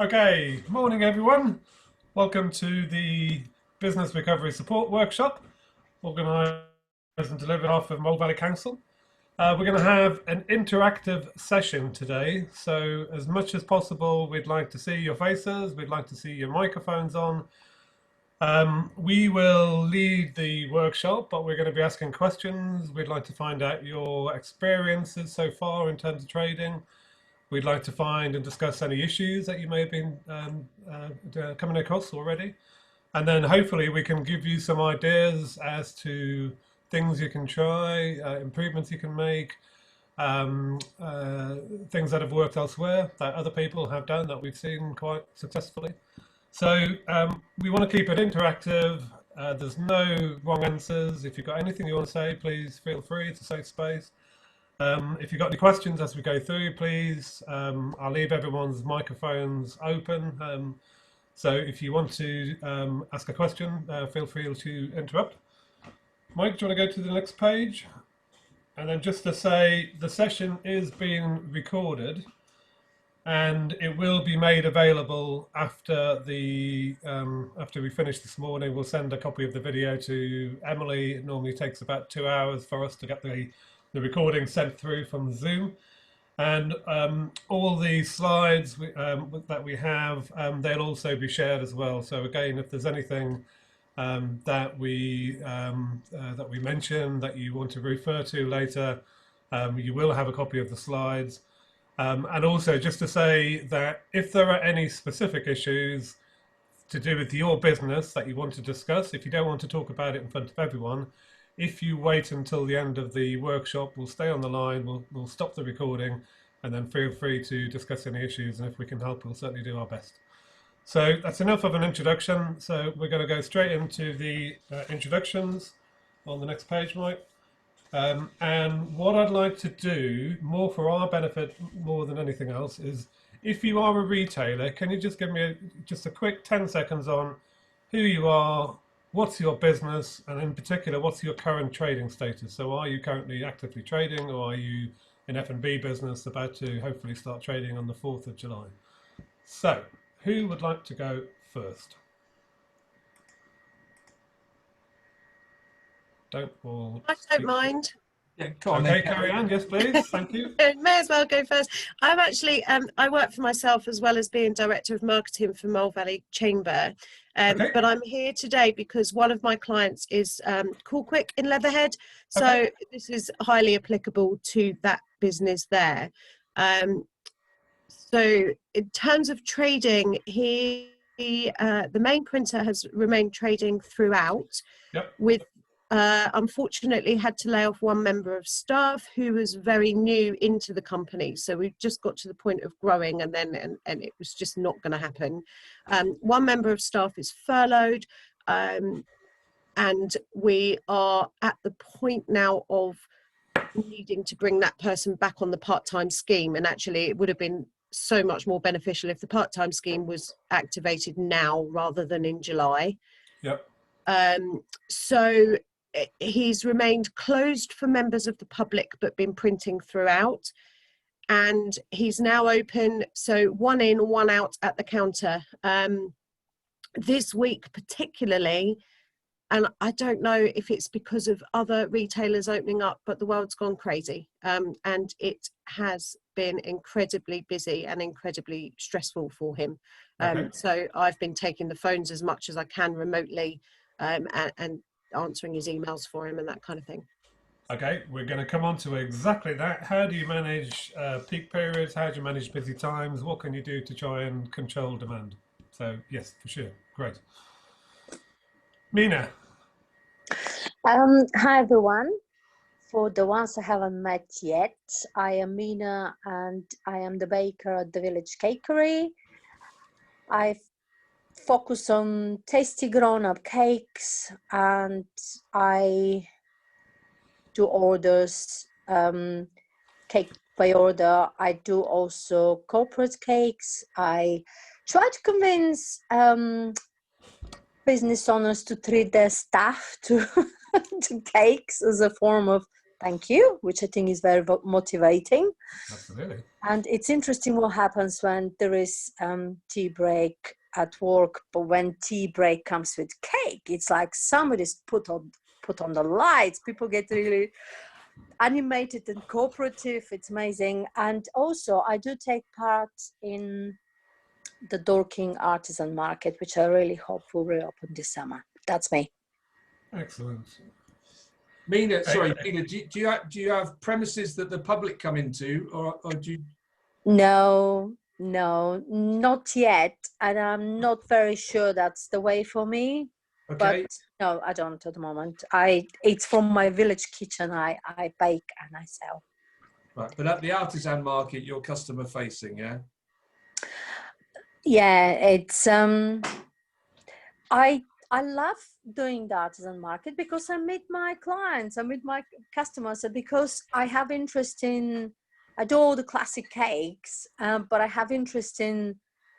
Okay, morning everyone. Welcome to the Business Recovery Support Workshop, organised and delivered off of Mole Valley Council. We're going to have an interactive session today, so as much as possible we'd like to see your faces, we'd like to see your microphones on. We will lead the workshop, but we're going to be asking questions. We'd like to find out your experiences so far in terms of trading. We'd like to find and discuss any issues that you may have been coming across already. And then hopefully we can give you some ideas as to things you can try, improvements you can make, things that have worked elsewhere that other people have done that we've seen quite successfully. So we want to keep it interactive. There's no wrong answers. If you've got anything you want to say, please feel free. It's a safe space. If you've got any questions as we go through, please, I'll leave everyone's microphones open. So if you want to ask a question, feel free to interrupt. Mike, do you want to go to the next page? And then just to say, the session is being recorded and it will be made available after we finish this morning. We'll send a copy of the video to Emily. It normally takes about 2 hours for us to get the recording sent through from Zoom, and all the slides that we have, they'll also be shared as well. So again, if there's anything that we mention that you want to refer to later, you will have a copy of the slides. And also just to say that if there are any specific issues to do with your business that you want to discuss, if you don't want to talk about it in front of everyone, if you wait until the end of the workshop, we'll stay on the line, we'll stop the recording, and then feel free to discuss any issues, and if we can help, we'll certainly do our best. So that's enough of an introduction. So we're going to go straight into the introductions on the next page, Mike. And what I'd like to do, more for our benefit more than anything else, is if you are a retailer, can you just give me just a quick 10 seconds on who you are, what's your business, and in particular, what's your current trading status? So are you currently actively trading, or are you an F&B business about to hopefully start trading on the 4th of July? So who would like to go first? I don't mind. Yeah, okay, carry on. Yes, please. Thank you. May as well go first. I'm actually, I work for myself as well as being Director of Marketing for Mole Valley Chamber. Okay. But I'm here today because one of my clients is Cool Quick in Leatherhead. So this is highly applicable to that business there. So in terms of trading, the main printer has remained trading throughout. Yep. With unfortunately had to lay off one member of staff who was very new into the company. So we just got to the point of growing and it was just not going to happen. One member of staff is furloughed, and we are at the point now of needing to bring that person back on the part-time scheme. And actually it would have been so much more beneficial if the part-time scheme was activated now rather than in July. Yep. So he's remained closed for members of the public but been printing throughout, and he's now open, so one in, one out at the counter. This week particularly, and I don't know if it's because of other retailers opening up, but the world's gone crazy, and it has been incredibly busy and incredibly stressful for him. So I've been taking the phones as much as I can remotely, and answering his emails for him and that kind of thing. Okay, we're going to come on to exactly that. How do you manage peak periods? How do you manage busy times? What can you do to try and control demand? So yes, for sure. Great. Mina. Hi everyone. For the ones I haven't met yet, I am Mina and I am the baker at the Village Cakery. I focus on tasty grown-up cakes, and I do orders, cake by order. I do also corporate cakes. I try to convince business owners to treat their staff to to cakes as a form of Thank you, which I think is very motivating. Absolutely. And it's interesting what happens when there is tea break at work, but when tea break comes with cake, it's like somebody's put on the lights. People get really animated and cooperative. It's amazing. And also, I do take part in the Dorking Artisan Market, which I really hope will reopen this summer. That's me. Excellent. Mina, sorry, Mina, do you have premises that the public come into, or do you? No, not yet. And I'm not very sure that's the way for me. Okay. But no, I don't at the moment. It's from my village kitchen. I bake and I sell. Right, but at the artisan market, you're customer facing, yeah? Yeah, it's I love doing the artisan market because I meet my clients, I meet my customers, and because I have interest in, I do all the classic cakes, but I have interest in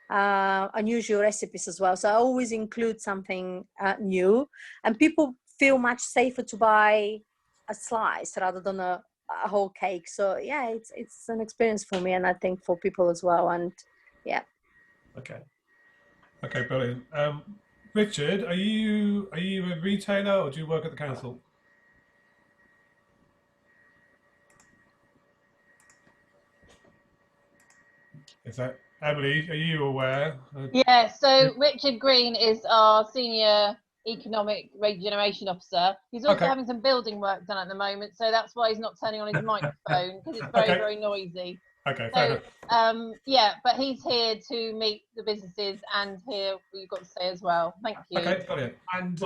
unusual recipes as well. So I always include something new, and people feel much safer to buy a slice rather than a whole cake. So yeah, it's an experience for me, and I think for people as well. And yeah. Okay. Okay, brilliant. Richard, are you a retailer or do you work at the council? Is that Emily? Are you aware? Yeah. So Richard Green is our senior economic regeneration officer. He's also having some building work done at the moment, so that's why he's not turning on his microphone, because it's very noisy. Okay, fair enough. Yeah, but he's here to meet the businesses and hear what you've got to say as well. Thank you. Okay, brilliant. And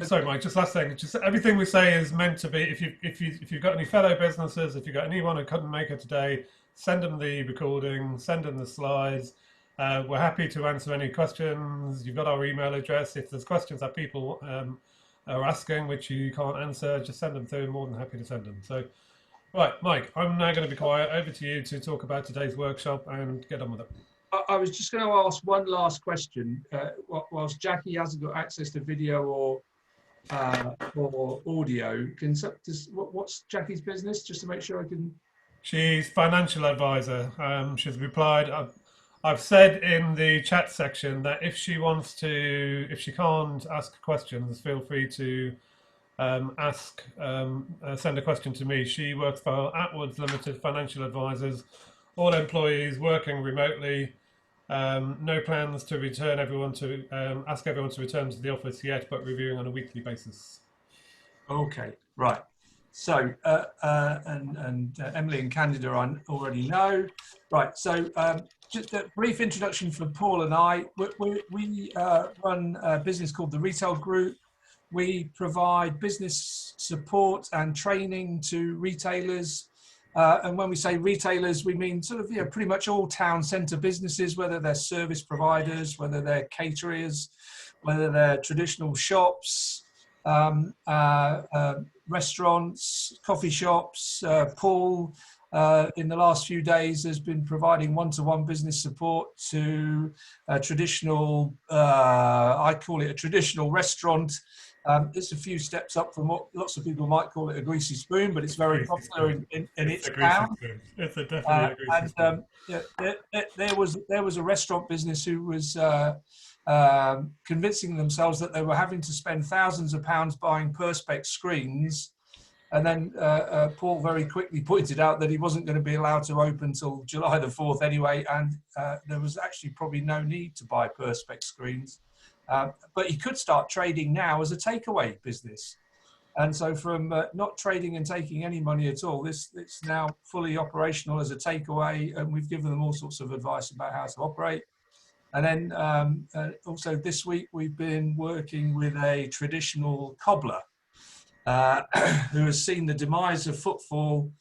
sorry, Mike. Just last thing. Just everything we say is meant to be. If you've got any fellow businesses, if you've got anyone who couldn't make it today, send them the recording, send them the slides. We're happy to answer any questions. You've got our email address. If there's questions that people are asking which you can't answer, just send them through. More than happy to send them. So. Right, Mike, I'm now going to be quiet. Over to you to talk about today's workshop and get on with it. I was just going to ask one last question. Whilst Jackie hasn't got access to video or audio, what's Jackie's business? Just to make sure I can. She's financial advisor. She's replied. I've said in the chat section that if she can't ask questions, feel free to. Send a question to me. She works for Atwoods Limited Financial Advisors, all employees working remotely. No plans to return ask everyone to return to the office yet, but reviewing on a weekly basis. Okay, right. So, Emily and Candida I already know. Right, so just a brief introduction for Paul and I. We run a business called the Retail Group. We provide business support and training to retailers. And when we say retailers, we mean sort of pretty much all town centre businesses, whether they're service providers, whether they're caterers, whether they're traditional shops, restaurants, coffee shops. Paul, in the last few days, has been providing one-to-one business support to a traditional, I call it a traditional restaurant. It's a few steps up from what lots of people might call it a greasy spoon, but it's very popular in its town. It's definitely a greasy spoon. There was a restaurant business who was convincing themselves that they were having to spend thousands of pounds buying Perspex screens. And then Paul very quickly pointed out that he wasn't going to be allowed to open until July the 4th anyway, and there was actually probably no need to buy Perspex screens. But he could start trading now as a takeaway business. And so from not trading and taking any money at all, it's now fully operational as a takeaway, and we've given them all sorts of advice about how to operate. And then also this week, we've been working with a traditional cobbler who has seen the demise of footfall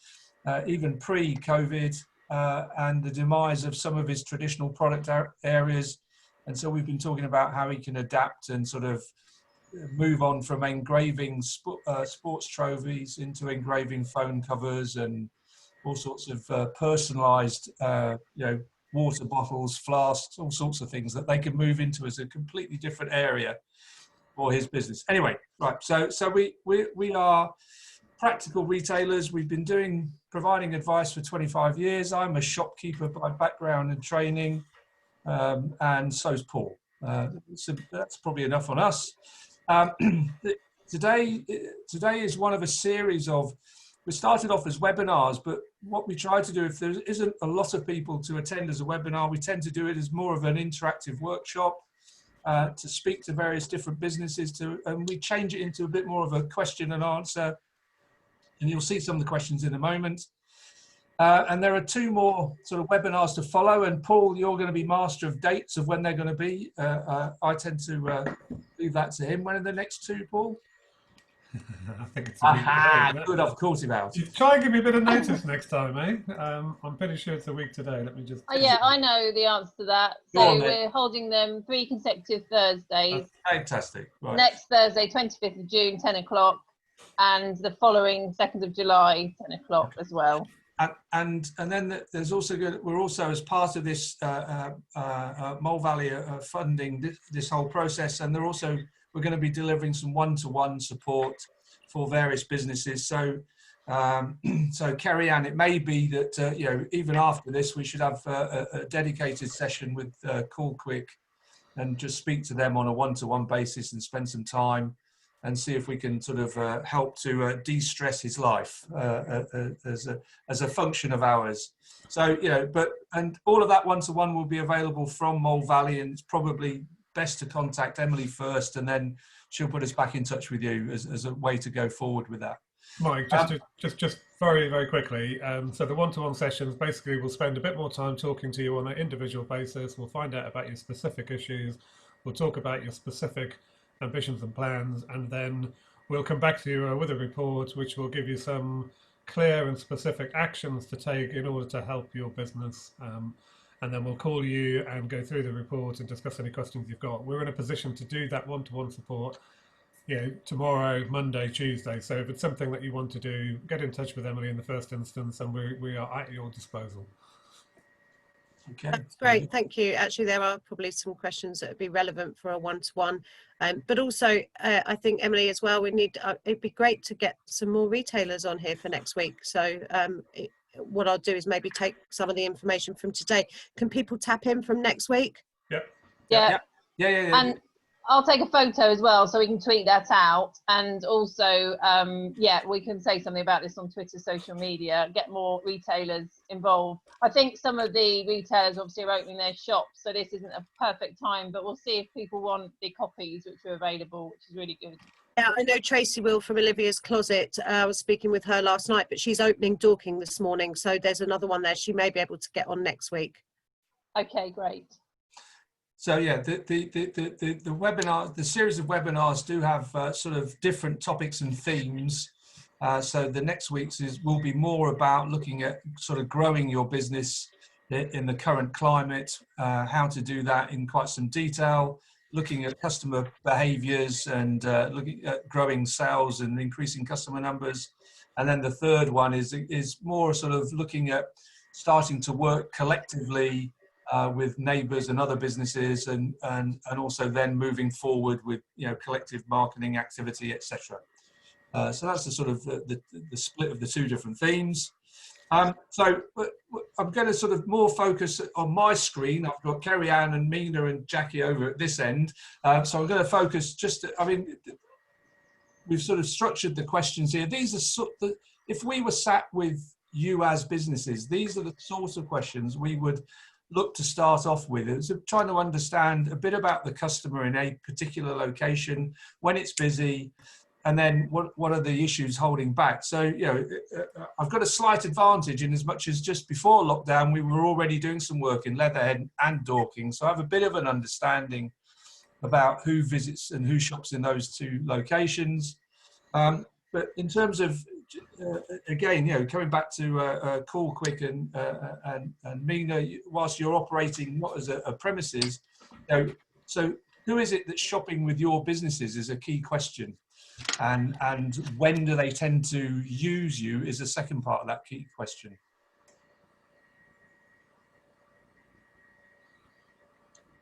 even pre-COVID and the demise of some of his traditional product areas. And so we've been talking about how he can adapt and sort of move on from engraving sports trophies into engraving phone covers and all sorts of personalised, water bottles, flasks, all sorts of things that they can move into as a completely different area for his business. Anyway, right. So we are practical retailers. We've been providing advice for 25 years. I'm a shopkeeper by background and training, and so's Paul. So that's probably enough on us. Today is one of a series of, we started off as webinars, but what we try to do, if there isn't a lot of people to attend as a webinar, we tend to do it as more of an interactive workshop to speak to various different businesses, and we change it into a bit more of a question and answer. And you'll see some of the questions in a moment. And there are 2 more sort of webinars to follow. And Paul, you're going to be master of dates of when they're going to be. I tend to leave that to him. When are the next 2, Paul? I think it's a week today. Good, of course, about. You try and give me a bit of notice next time, eh? I'm pretty sure it's a week today. Let me just. Oh, yeah, I know the answer to that. So we're holding them 3 consecutive Thursdays. Fantastic. Right. Next Thursday, 25th of June, 10 o'clock, and the following 2nd of July, 10 o'clock as well. And then there's also we're also, as part of this Mole Valley funding this whole process, and we're going to be delivering some one-to-one support for various businesses. So so Kerry Ann, it may be that you know, even after this we should have a dedicated session with Call Quick and just speak to them on a one-to-one basis and spend some time and see if we can sort of help to de-stress his life as a function of ours. So, you know, and all of that one-to-one will be available from Mole Valley, and it's probably best to contact Emily first, and then she'll put us back in touch with you as a way to go forward with that. Mike, just very, very quickly. So the one-to-one sessions, basically we'll spend a bit more time talking to you on an individual basis. We'll find out about your specific issues. We'll talk about your specific ambitions and plans, and then we'll come back to you with a report which will give you some clear and specific actions to take in order to help your business. And then we'll call you and go through the report and discuss any questions you've got. We're in a position to do that one-to-one support, you know, tomorrow, Monday, Tuesday. So if it's something that you want to do, get in touch with Emily in the first instance, and we are at your disposal. Okay. That's great, thank you. Actually, there are probably some questions that would be relevant for a one-to-one, but also I think, Emily, as well, we need, it'd be great to get some more retailers on here for next week. So what I'll do is maybe take some of the information from today. Can people tap in from next week? Yeah. And I'll take a photo as well, so we can tweet that out. And also, yeah, we can say something about this on Twitter, social media, get more retailers involved. I think some of the retailers obviously are opening their shops, so this isn't a perfect time, but we'll see if people want the copies, which are available, which is really good. Yeah, I know Tracy will from Olivia's Closet. I was speaking with her last night, but she's opening Dorking this morning, so there's another one there. She may be able to get on next week. Okay, great. So yeah, the webinar, the series of webinars do have sort of different topics and themes. So the next week's will be more about looking at sort of growing your business in the current climate, how to do that in quite some detail, looking at customer behaviours and looking at growing sales and increasing customer numbers. And then the third one is more sort of looking at starting to work collectively with neighbours and other businesses, and also then moving forward with, you know, collective marketing activity, etc. So that's the sort of the split of the two different themes. So I'm going to sort of more focus on my screen. I've got Kerry Ann and Mina and Jackie over at this end. So I'm going to focus just, I mean, we've sort of structured the questions here. These are if we were sat with you as businesses, these are the sorts of questions we would look to start off with. It's trying to understand a bit about the customer in a particular location, when it's busy, and then what are the issues holding back. So, you know, I've got a slight advantage in as much as just before lockdown, we were already doing some work in Leatherhead and Dorking. So I have a bit of an understanding about who visits and who shops in those two locations. But in terms of, again, you know, coming back to Call Quick and Mina, whilst you're operating not as a premises, you know, so who is it that's shopping with your businesses is a key question. And when do they tend to use you is the second part of that key question.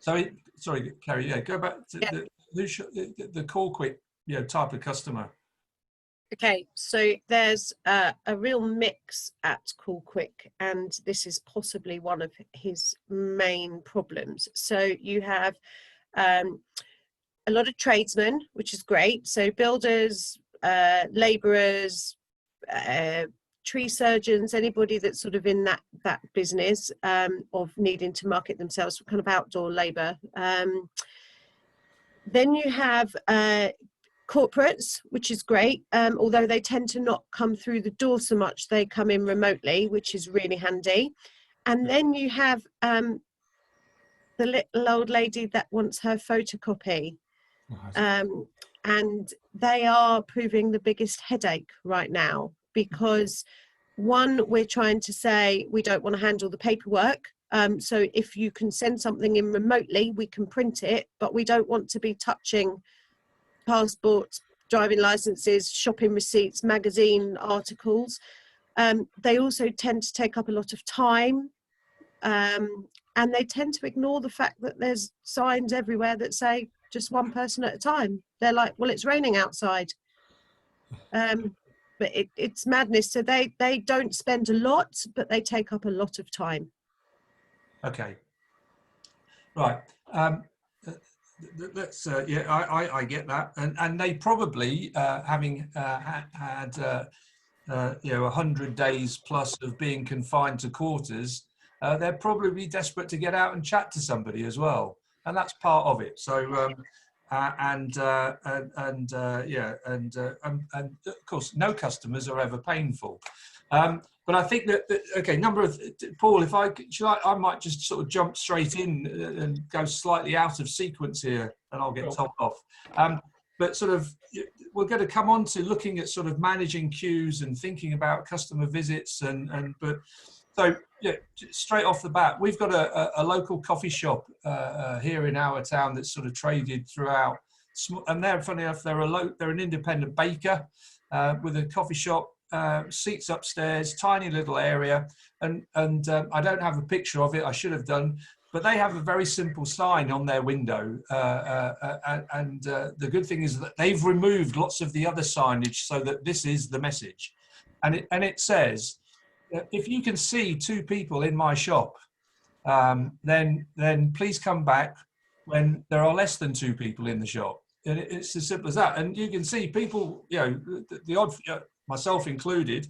So, sorry, Kerry, yeah, go back to the Call Quick, you know, type of customer. Okay, so there's a real mix at Call Quick, and this is possibly one of his main problems. So you have a lot of tradesmen, which is great. So builders, labourers, tree surgeons, anybody that's sort of in that business of needing to market themselves for kind of outdoor labour. Then you have corporates, which is great, although they tend to not come through the door so much. They come in remotely, which is really handy. And then you have the little old lady that wants her photocopy. And they are proving the biggest headache right now, because one, we're trying to say we don't want to handle the paperwork. So if you can send something in remotely, we can print it, but we don't want to be touching passports, driving licenses, shopping receipts, magazine articles. They also tend to take up a lot of time, and they tend to ignore the fact that there's signs everywhere that say just one person at a time. They're like, well, it's raining outside. But it's madness. So they don't spend a lot, but they take up a lot of time. Okay. Right. Let's I get that, and they probably having had 100 days plus of being confined to quarters, they're probably desperate to get out and chat to somebody as well, and that's part of it. So and of course no customers are ever painful. But I think that okay, Paul, if I might just sort of jump straight in and go slightly out of sequence here, and I'll get told off. But sort of, we're going to come on to looking at sort of managing queues and thinking about customer visits but so yeah, straight off the bat, we've got a local coffee shop here in our town that's sort of traded throughout, and they're funny enough, they're an independent baker with a coffee shop. Seats upstairs, tiny little area, and I don't have a picture of it. I should have done, but they have a very simple sign on their window. The good thing is that they've removed lots of the other signage so that this is the message, and it says, if you can see two people in my shop, then please come back when there are less than two people in the shop. And it's as simple as that. And you can see people, the odd. Myself included,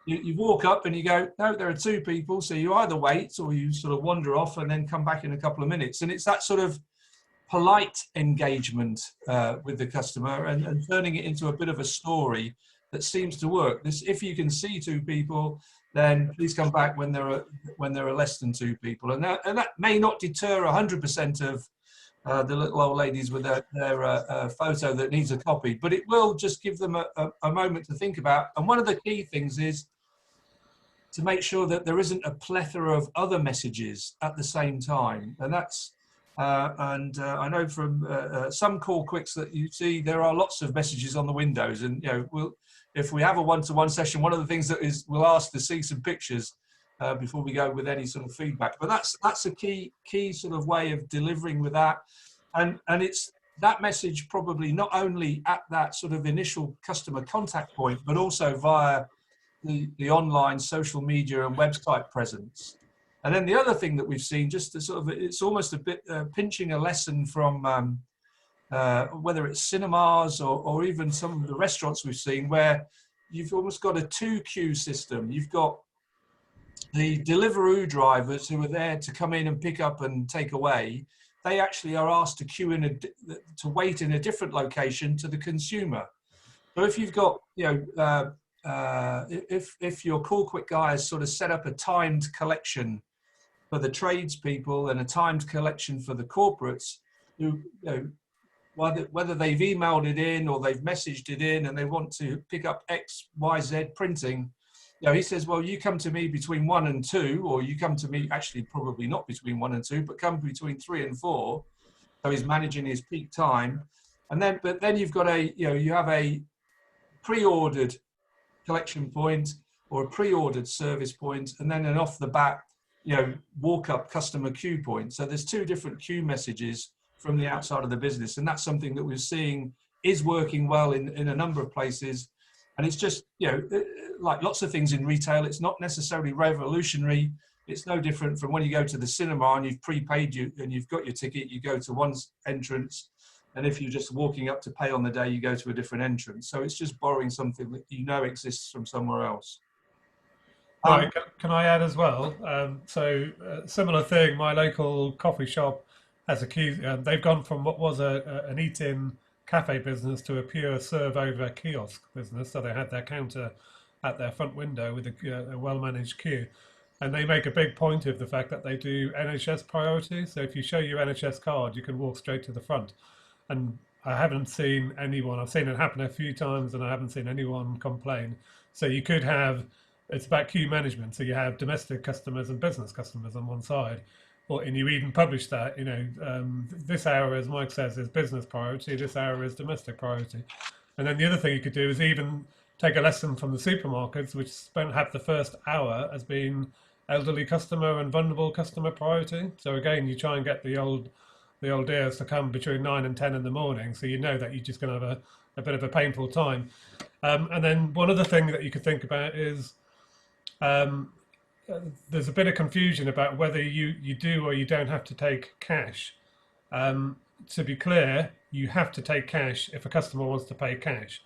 you walk up and you go, no, there are two people. So you either wait or you sort of wander off and then come back in a couple of minutes. And it's that sort of polite engagement with the customer and turning it into a bit of a story that seems to work. If you can see two people, then please come back when there are less than two people. And that may not deter 100% of the little old ladies with their photo that needs a copy, but it will just give them a moment to think about. And one of the key things is to make sure that there isn't a plethora of other messages at the same time. And that's I know from some Call Quicks that you see, there are lots of messages on the windows, and if we have a one-to-one session, one of the things that is we'll ask to see some pictures before we go with any sort of feedback. But that's a key sort of way of delivering with that, and it's that message probably not only at that sort of initial customer contact point, but also via the online social media and website presence. And then the other thing that we've seen, just to sort of, it's almost a bit pinching a lesson from whether it's cinemas or even some of the restaurants we've seen, where you've almost got a 2-queue system. You've got the Deliveroo drivers who are there to come in and pick up and take away. They actually are asked to queue to wait in a different location to the consumer. So if you've got, if your Call Quick guy has sort of set up a timed collection for the tradespeople and a timed collection for the corporates, who, whether they've emailed it in or they've messaged it in and they want to pick up X, Y, Z printing, he says, well, you come to me between 1 and 2, or you come to me, actually probably not between 1 and 2, but come between 3 and 4. So he's managing his peak time. And then, but then you've got you have a pre-ordered collection point or a pre-ordered service point, and then an off the bat, walk up customer queue point. So there's 2 different queue messages from the outside of the business. And that's something that we're seeing is working well in a number of places. And it's just, like lots of things in retail, it's not necessarily revolutionary. It's no different from when you go to the cinema and you've prepaid and you've got your ticket, you go to one entrance. And if you're just walking up to pay on the day, you go to a different entrance. So it's just borrowing something that exists from somewhere else. Right, can I add as well? Similar thing, my local coffee shop has a queue. They've gone from what was an eat-in cafe business to a pure serve-over kiosk business. So they had their counter at their front window with a well-managed queue. And they make a big point of the fact that they do NHS priority. So if you show your NHS card, you can walk straight to the front. And I haven't seen anyone, I've seen it happen a few times and I haven't seen anyone complain. So you could have, it's about queue management. So you have domestic customers and business customers on one side. And you even publish that, this hour, as Mike says, is business priority, this hour is domestic priority. And then the other thing you could do is even take a lesson from the supermarkets, which have the first hour as being elderly customer and vulnerable customer priority. So again, you try and get the old dears to come between 9 and 10 in the morning, so you know that you're just going to have a bit of a painful time. And then one other thing that you could think about is there's a bit of confusion about whether you do or you don't have to take cash. To be clear, you have to take cash if a customer wants to pay cash.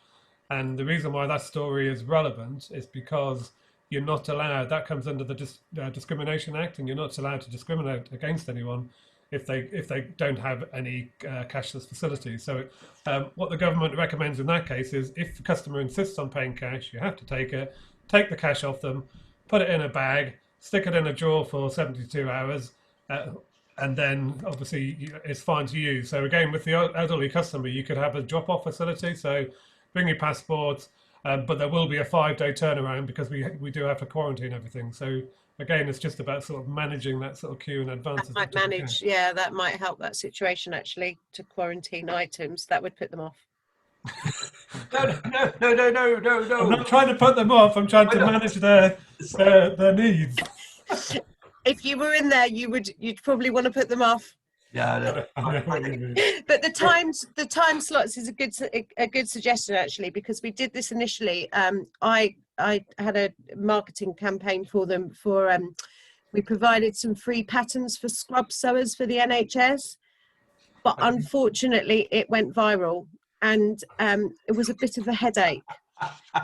And the reason why that story is relevant is because you're not allowed, that comes under the Discrimination Act, and you're not allowed to discriminate against anyone if they don't have any cashless facilities. So what the government recommends in that case is if the customer insists on paying cash, you have to take it, take the cash off them, put it in a bag, stick it in a drawer for 72 hours, and then obviously it's fine to use. So again, with the elderly customer, you could have a drop-off facility. So bring your passports, but there will be a 5-day turnaround because we do have to quarantine everything. So again, it's just about sort of managing that sort of queue in advance. That might manage, yeah, that might help that situation actually, to quarantine items. That would put them off. No. I'm not trying to put them off. I'm trying to manage their needs. If you were in there, you'd probably want to put them off. Yeah, but the time slots is a good suggestion actually, because we did this initially. I had a marketing campaign for them we provided some free patterns for scrub sewers for the NHS, but unfortunately it went viral, and it was a bit of a headache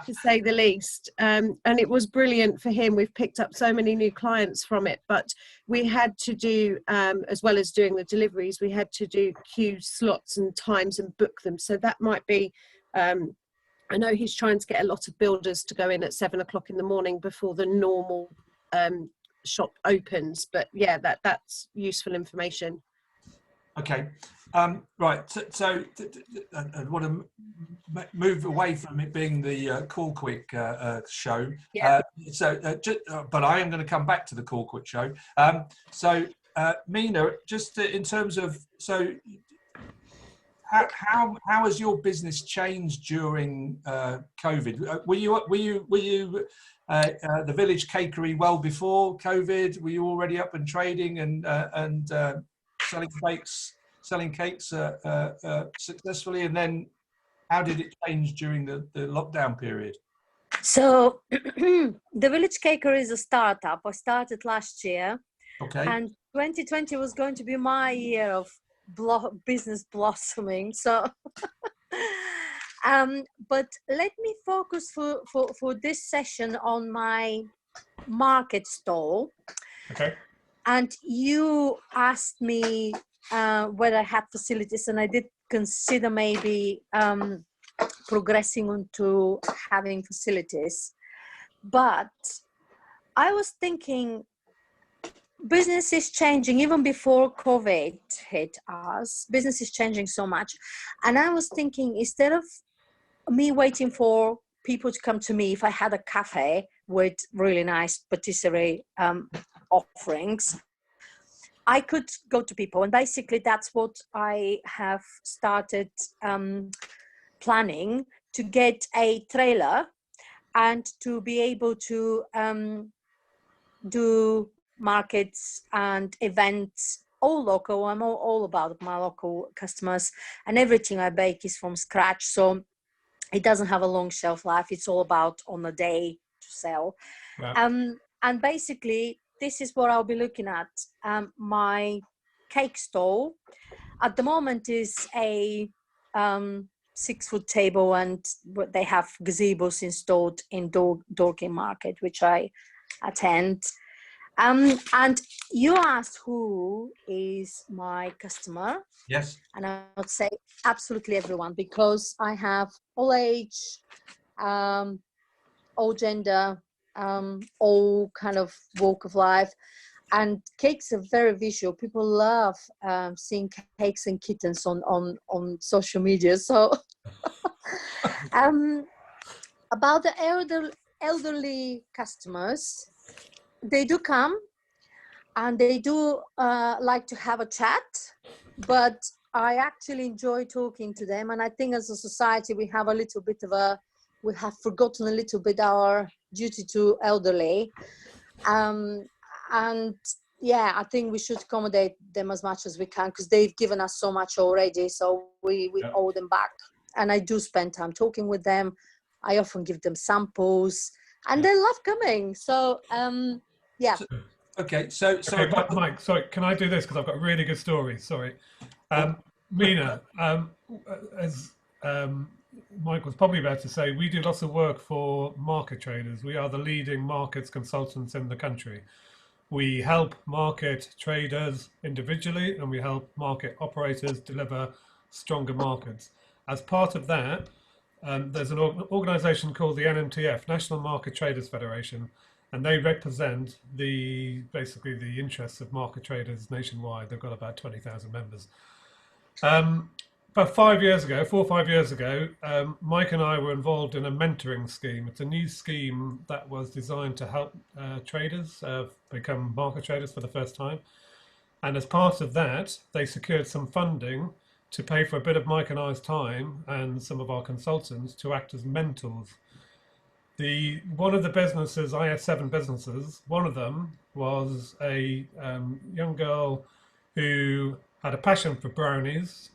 to say the least, and it was brilliant for him. We've picked up so many new clients from it, but we had to do, as well as doing the deliveries, we had to do queue slots and times and book them. So that might be, I know he's trying to get a lot of builders to go in at 7 o'clock in the morning before the normal shop opens, but yeah, that's useful information. Okay, right. So I want to move away from it being the Call Quick show. Yeah. But I am going to come back to the Call Quick show. Mina, just in terms of how has your business changed during COVID? Were you the Village Cakery well before COVID? Were you already up and trading and selling cakes successfully? And then how did it change during the lockdown period? So the Village Cakery is a startup. I started last year. Okay. And 2020 was going to be my year of business blossoming. So, but let me focus for this session on my market stall. Okay. And you asked me whether I had facilities, and I did consider maybe progressing onto having facilities. But I was thinking, business is changing. Even before COVID hit us, business is changing so much. And I was thinking, instead of me waiting for people to come to me, if I had a cafe with really nice patisserie offerings, I could go to people. And basically that's what I have started planning, to get a trailer and to be able to do markets and events, all local. I'm all about my local customers, and everything I bake is from scratch. So it doesn't have a long shelf life. It's all about on a day to sell. Wow. And basically, this is what I'll be looking at. My cake stall at the moment is a 6-foot table, and they have gazebos installed in Dorking Market, which I attend. And you asked who is my customer. Yes. And I would say absolutely everyone, because I have all age, all gender, all kind of walk of life. And cakes are very visual. People love seeing cakes and kittens on social media. So about the elderly customers, they do come and they do like to have a chat, but I actually enjoy talking to them. And I think as a society, we have we have forgotten a little bit our duty to elderly. And yeah, I think we should accommodate them as much as we can, because they've given us so much already. So we owe them back. And I do spend time talking with them. I often give them samples, and they love coming. So yeah. Okay, so Okay, Mike, sorry, can I do this, because I've got a really good story? Sorry, Mina, as Mike was probably about to say, we do lots of work for market traders. We are the leading markets consultants in the country. We help market traders individually, and we help market operators deliver stronger markets. As part of that, there's an organisation called the NMTF, National Market Traders Federation, and they represent basically the interests of market traders nationwide. They've got about 20,000 members. About 4 or 5 years ago, Mike and I were involved in a mentoring scheme. It's a new scheme that was designed to help traders become market traders for the first time. And as part of that, they secured some funding to pay for a bit of Mike and I's time and some of our consultants to act as mentors. One of the businesses, I had 7 businesses. One of them was a young girl who had a passion for brownies.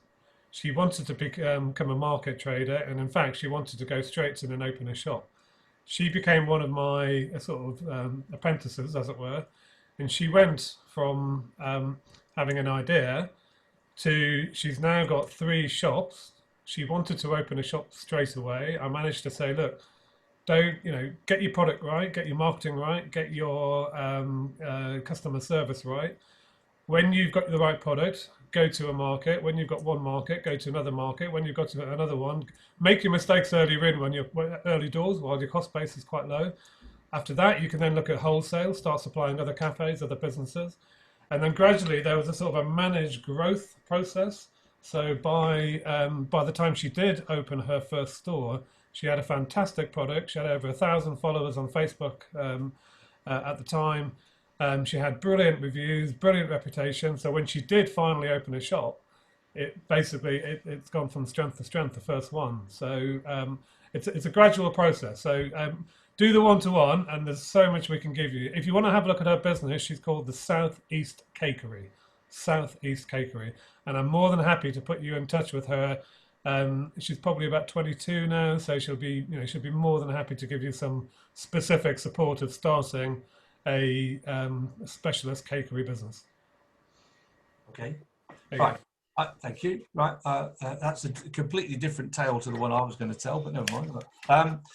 She wanted to become a market trader, and in fact, she wanted to go straight in and open a shop. She became one of my sort of apprentices, as it were, and she went from having an idea to she's now got 3 shops. She wanted to open a shop straight away. I managed to say, look, get your product right, get your marketing right, get your customer service right. When you've got the right product, go to a market. When you've got one market, go to another market. When you've got to another one, make your mistakes earlier in when you're early doors while your cost base is quite low. After that, you can then look at wholesale, start supplying other cafes, other businesses. And then gradually there was a sort of a managed growth process. So by the time she did open her first store, she had a fantastic product. She had over 1,000 followers on Facebook at the time. She had brilliant reviews, brilliant reputation. So when she did finally open a shop, it's gone from strength to strength, the first one. So it's a gradual process. So do the one-to-one, and there's so much we can give you. If you want to have a look at her business, she's called the Southeast Cakery. Southeast Cakery. And I'm more than happy to put you in touch with her. She's probably about 22 now, so she'll be more than happy to give you some specific support of starting a specialist cakery business. Okay, fine. Thank you. Right, that's a completely different tale to the one I was going to tell, but never mind.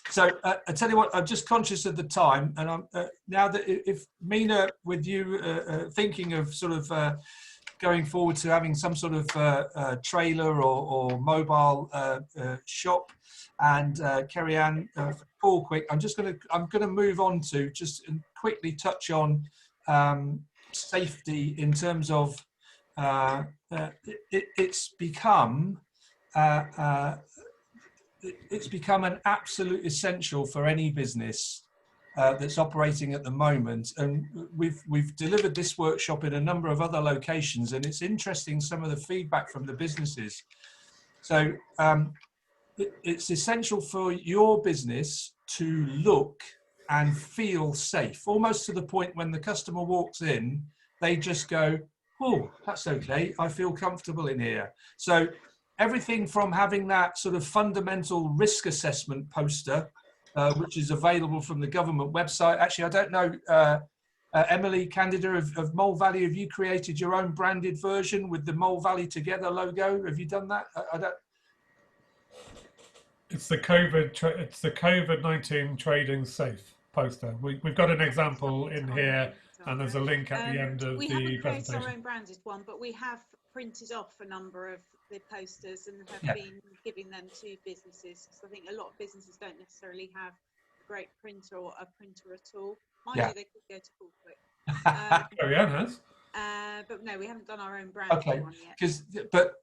So I tell you what, I'm just conscious of the time, and I'm now that if Mina, with you thinking of sort of going forward to having some sort of trailer or mobile shop, and Kerry Ann, Paul, quick. I'm going to move on to just quickly touch on safety in terms of it's become an absolute essential for any business that's operating at the moment, and we've delivered this workshop in a number of other locations, and it's interesting some of the feedback from the businesses. So it's essential for your business to look and feel safe, almost to the point when the customer walks in, they just go, oh, that's okay, I feel comfortable in here. So everything from having that sort of fundamental risk assessment poster, which is available from the government website. Actually, I don't know, Emily Candida of Mole Valley, have you created your own branded version with the Mole Valley Together logo? Have you done that? I don't. It's the COVID-19 trading safe poster. We've got an example in here, and there's a link at the end of we the haven't created presentation. our own branded one, but we have printed off a number of the posters and have been giving them to businesses, because I think a lot of businesses don't necessarily have a great printer or a printer at all. Mind you, they could go to Corporate. Ariane has. But no, we haven't done our own branded one yet.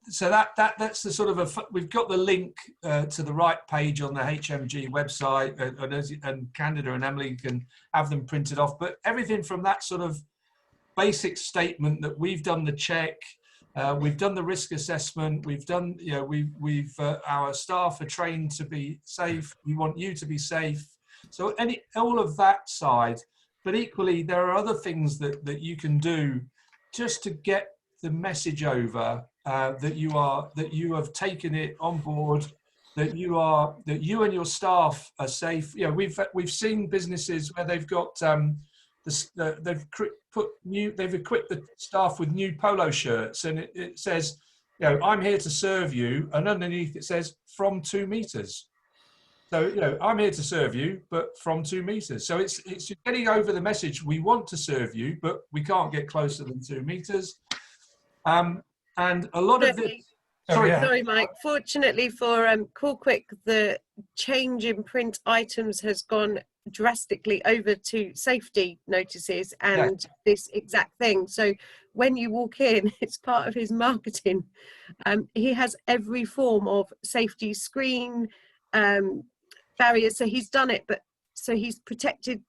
So that's the sort of we've got the link to the right page on the HMG website, and Candida and Emily can have them printed off. But everything from that sort of basic statement that we've done the check, we've done the risk assessment, we've done, we've our staff are trained to be safe. We want you to be safe. So all of that side. But equally, there are other things that you can do just to get the message over that you have taken it on board, that you and your staff are safe. We've seen businesses where they've got they've equipped the staff with new polo shirts, and it says, I'm here to serve you, and underneath it says from 2 meters. So, I'm here to serve you, but from 2 meters. So it's getting over the message. We want to serve you, but we can't get closer than 2 meters. And a lot of this. Sorry, Mike. Fortunately for Call Quick, the change in print items has gone drastically over to safety notices and this exact thing. So when you walk in, it's part of his marketing. He has every form of safety screen, barriers, so he's done it, but so he's protected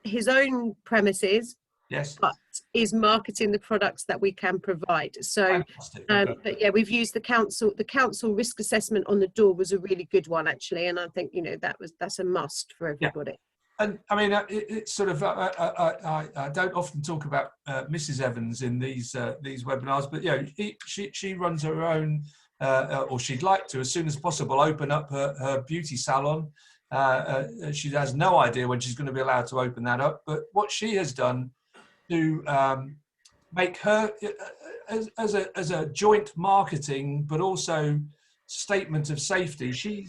his own premises, but is marketing the products that we can provide. So but yeah, we've used the council risk assessment on the door was a really good one, actually, and I think that's a must for everybody. And I mean, it's sort of I don't often talk about Mrs. Evans in these webinars, but she runs her own, or she'd like to, as soon as possible, open up her beauty salon. She has no idea when she's going to be allowed to open that up, but what she has done to make her as a joint marketing, but also statement of safety, she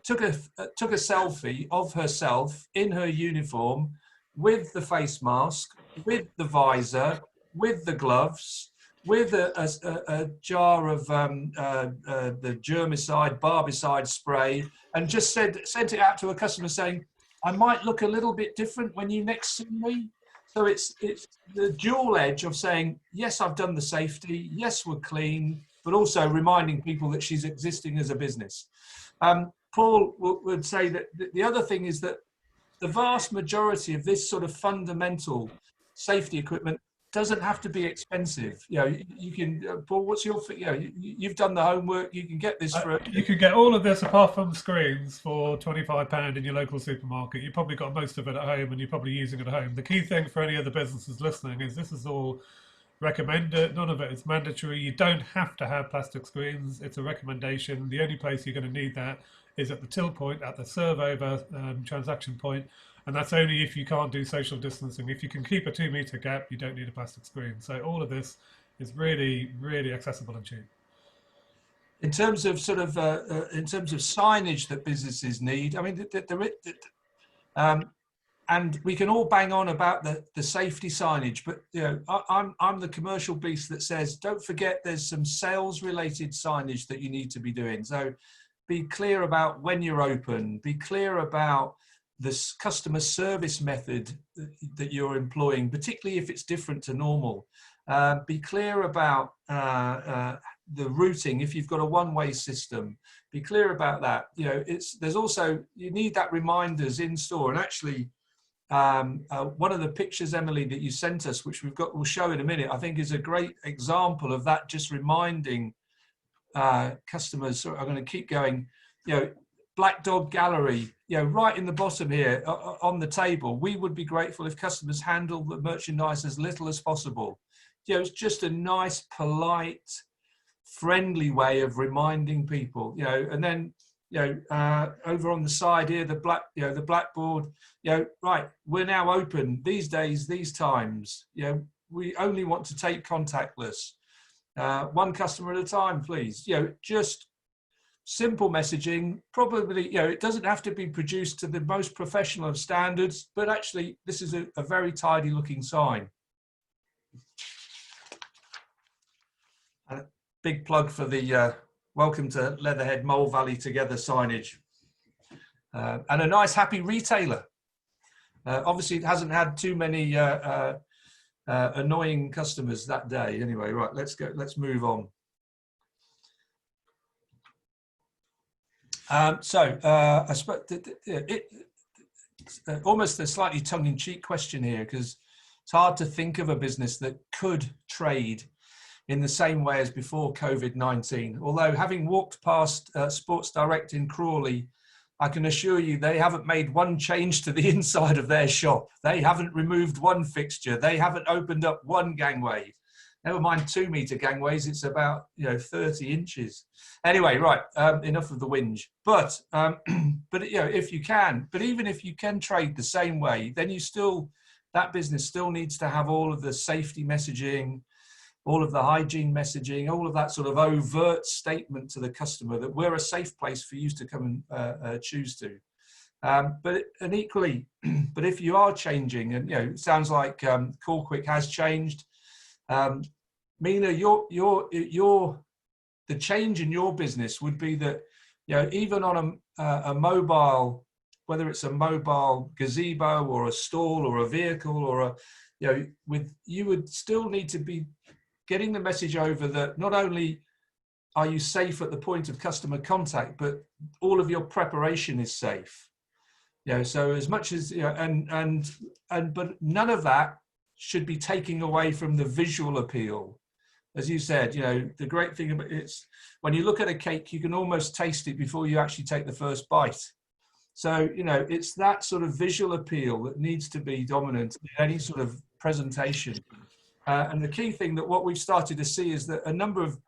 took a selfie of herself in her uniform with the face mask, with the visor, with the gloves, with a jar of the germicide, barbicide spray, and just sent it out to a customer saying, I might look a little bit different when you next see me. So it's the dual edge of saying, yes, I've done the safety, yes, we're clean, but also reminding people that she's existing as a business. Paul would say that the other thing is that the vast majority of this sort of fundamental safety equipment doesn't have to be expensive. You can, Paul, what's your, you've done the homework, you can get this for... You can get all of this apart from screens for £25 in your local supermarket. You've probably got most of it at home and you're probably using it at home. The key thing for any other businesses listening is this is all recommended. None of it is mandatory. You don't have to have plastic screens. It's a recommendation. The only place you're going to need that is at the till point, at the serve over transaction point. And that's only if you can't do social distancing. If you can keep a 2 meter gap, you don't need a plastic screen. So all of this is really, really accessible and cheap. In terms of signage that businesses need, I mean, and we can all bang on about the safety signage, but I'm the commercial beast that says, don't forget there's some sales related signage that you need to be doing. So be clear about when you're open, be clear about this customer service method that you're employing, particularly if it's different to normal. Be clear about the routing. If you've got a one-way system, be clear about that. There's also, you need that reminders in store. And actually, one of the pictures, Emily, that you sent us, which we'll show in a minute, I think is a great example of that, just reminding customers. So I'm going to keep going. Black Dog Gallery, right in the bottom here on the table. We would be grateful if customers handle the merchandise as little as possible. It's just a nice, polite, friendly way of reminding people, and then, over on the side here, the blackboard, right, we're now open these days, these times, we only want to take contactless, one customer at a time, please, just simple messaging. Probably, it doesn't have to be produced to the most professional of standards, but actually this is a very tidy looking sign. And a big plug for the welcome to Leatherhead Mole Valley Together signage. And a nice happy retailer. Obviously it hasn't had too many annoying customers that day. Anyway, right, let's move on. I suppose it's almost a slightly tongue-in-cheek question here, because it's hard to think of a business that could trade in the same way as before COVID-19. Although, having walked past Sports Direct in Crawley, I can assure you they haven't made one change to the inside of their shop. They haven't removed one fixture. They haven't opened up one gangway. Never mind 2-meter gangways, it's about 30 inches. Anyway, right, enough of the whinge. But if you can, but even if you can trade the same way, then that business still needs to have all of the safety messaging, all of the hygiene messaging, all of that sort of overt statement to the customer that we're a safe place for you to come and choose to. But equally, but if you are changing, and it sounds like Call Quick has changed. Mina, the change in your business would be that, even on a mobile, whether it's a mobile gazebo or a stall or a vehicle or you would still need to be getting the message over that not only are you safe at the point of customer contact, but all of your preparation is safe. So as much as, but none of that should be taking away from the visual appeal. As you said, the great thing about it's when you look at a cake, you can almost taste it before you actually take the first bite. So, it's that sort of visual appeal that needs to be dominant in any sort of presentation. And the key thing that what we've started to see is that a number of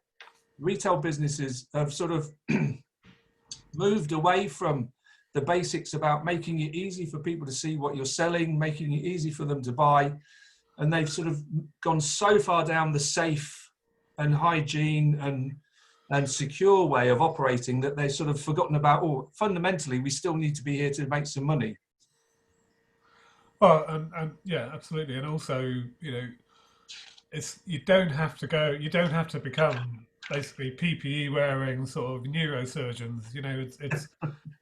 retail businesses have sort of moved away from the basics about making it easy for people to see what you're selling, making it easy for them to buy. And they've sort of gone so far down the safe and hygiene and secure way of operating that they've sort of forgotten about, fundamentally, we still need to be here to make some money. Well, and yeah, absolutely. And also, you don't have to become basically PPE wearing sort of neurosurgeons.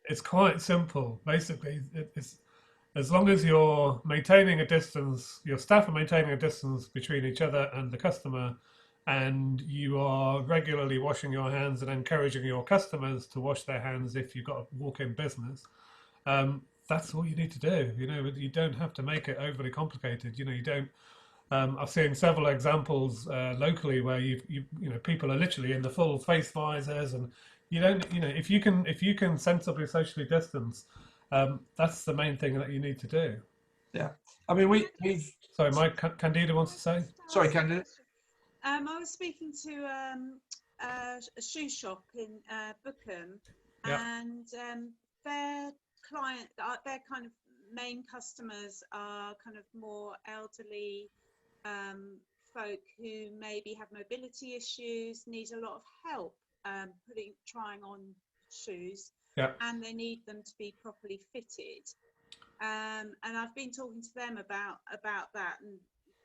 It's quite simple. Basically, it's as long as you're maintaining a distance, your staff are maintaining a distance between each other and the customer, and you are regularly washing your hands and encouraging your customers to wash their hands if you've got a walk-in business. That's all you need to do. You don't have to make it overly complicated. You don't. I've seen several examples locally where people are literally in the full face visors, and if you can sensibly socially distance, that's the main thing that you need to do. Yeah, I mean we've. Sorry, Mike, Candida wants to say. Sorry, Candida. I was speaking to a shoe shop in Bookham, and their kind of main customers are kind of more elderly folk who maybe have mobility issues, need a lot of help trying on shoes, and they need them to be properly fitted. And I've been talking to them about that, and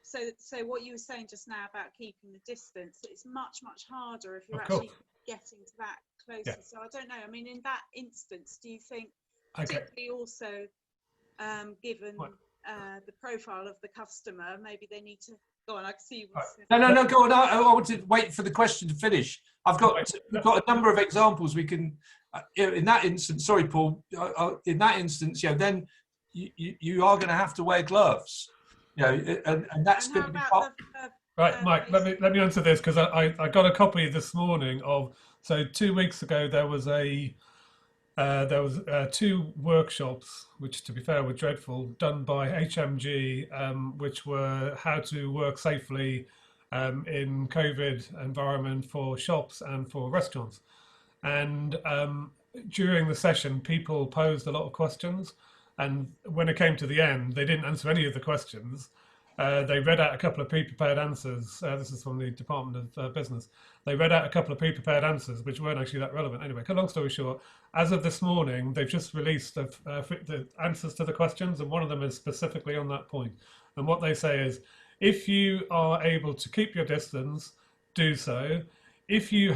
so what you were saying just now about keeping the distance, it's much harder if you're actually getting to that closer. So I don't know. I mean, in that instance, do you think, particularly also given the profile of the customer, maybe they need to go on? I can see. No, go on. I want to wait for the question to finish. We've got a number of examples we can. In that instance, sorry, Paul. In that instance, then you are going to have to wear gloves. And that's going to be part. Right, Mike. Let me answer this, because I got a copy this morning of. So 2 weeks ago there was 2 workshops, which to be fair were dreadful, done by HMG, which were how to work safely in COVID environment for shops and for restaurants. And during the session, people posed a lot of questions. And when it came to the end, they didn't answer any of the questions. They read out a couple of pre-prepared answers. This is from the Department of Business. They read out a couple of pre-prepared answers, which weren't actually that relevant. Anyway, long story short, as of this morning, they've just released the answers to the questions, and one of them is specifically on that point. And what they say is, if you are able to keep your distance, do so. If you're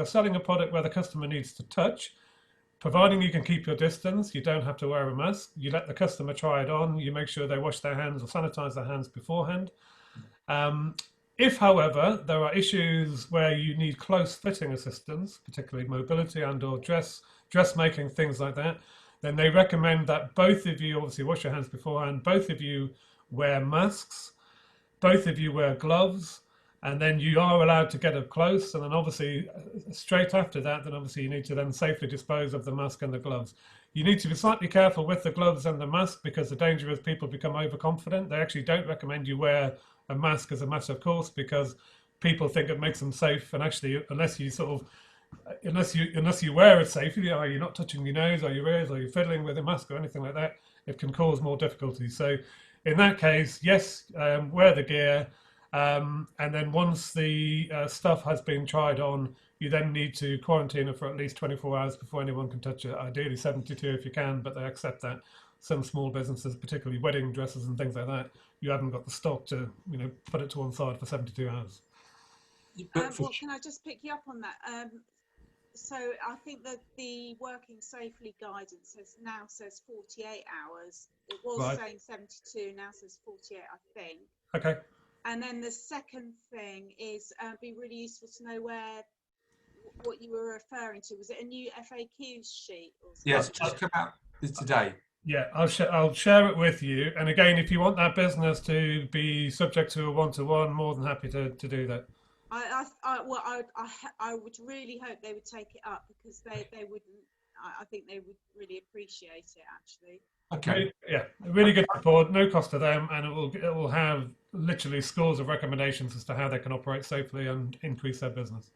selling a product where the customer needs to touch, providing you can keep your distance, you don't have to wear a mask. You let the customer try it on. You make sure they wash their hands or sanitize their hands beforehand. If, however, there are issues where you need close fitting assistance, particularly mobility and/or dressmaking, things like that, then they recommend that both of you obviously wash your hands beforehand. Both of you wear masks. Both of you wear gloves. And then you are allowed to get up close, and then obviously straight after that, then obviously you need to then safely dispose of the mask and the gloves. You need to be slightly careful with the gloves and the mask, because the danger is people become overconfident. They actually don't recommend you wear a mask as a matter of course, because people think it makes them safe, and actually unless you wear it safely, are you not touching your nose or your ears, or you're fiddling with a mask or anything like that, it can cause more difficulties. So in that case, yes, wear the gear. And then once the stuff has been tried on, you then need to quarantine it for at least 24 hours before anyone can touch it. Ideally 72 if you can, but they accept that. Some small businesses, particularly wedding dresses and things like that, you haven't got the stock to, put it to one side for 72 hours. Well, can I just pick you up on that? So I think that the working safely guidance now says 48 hours. It was saying 72, now says 48, I think. Okay. And then the second thing is, be really useful to know what you were referring to. Was it a new FAQ sheet? Or something? Yes, just come out today. Yeah, I'll share it with you. And again, if you want that business to be subject to a one-to-one, more than happy to do that. I would really hope they would take it up, because they wouldn't. I think they would really appreciate it, actually. Okay. Yeah, really good report, no cost to them, and it will have literally scores of recommendations as to how they can operate safely and increase their business.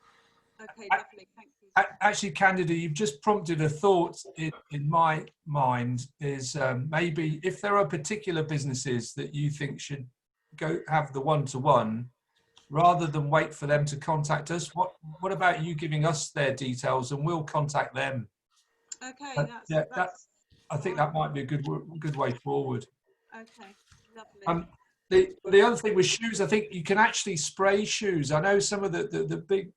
Okay, lovely, thank you. Actually, Candida, you've just prompted a thought in my mind. Is maybe if there are particular businesses that you think should go have the one-to-one, rather than wait for them to contact us, what about you giving us their details and we'll contact them? Okay, I think that might be a good way forward. Okay, lovely. The other thing with shoes, I think you can actually spray shoes. I know some of the big